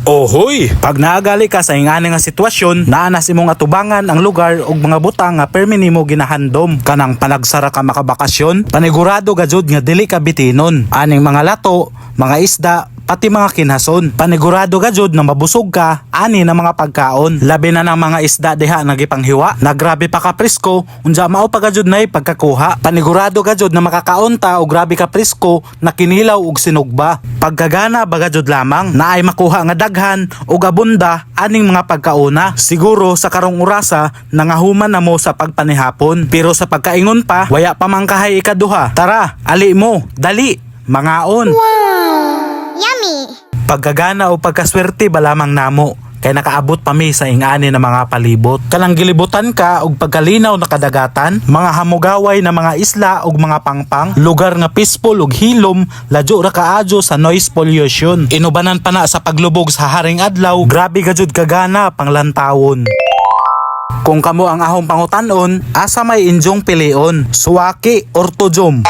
Ohoy, pag naagali ka sa ingani nga sitwasyon, naa na imong atubangan ang lugar ug mga butang nga permi nimo ginahandom kanang panagsara ka makabakasyon, panigurado gajud nga dili ka bitinon. Aning mga lato, mga isda, pati mga kinhason. Panigurado gajud na mabusog ka ani na mga pagkaon. Labi na ng mga isda diha nagipanghiwa. Nagrabe pa ka presko, unja mao pa gajud nay pagkakuha. Panigurado gajud na makakaon ta og grabe ka presko na kinilaw ug sinugba. Pagkagana bagajud lamang na ay makuha nga daghan ug abunda aning mga pagkauna. Siguro sa karong orasa nangahuman na mo sa pagpanihapon. Pero sa pagkaingon pa, waya pa man kahay ikaduha. Tara, ali mo, dali, mangaon. Yummy! Pagkagana o pagkaswerte ba lamang namo kay nakaabot pa mi sa ingani na mga palibot. Kanang gilibutan ka og pagkalinaw na kadagatan, mga hamugaway na mga isla og mga pangpang, lugar nga peaceful ug hilom, ladyo ra kaadyo sa noise pollution. Inubanan pa na sa paglubog sa haring adlaw, grabe gajud kagana panglantawon. Kung kamo ang ahong pangutanon, asa may injong pilion, suwaki or tujom?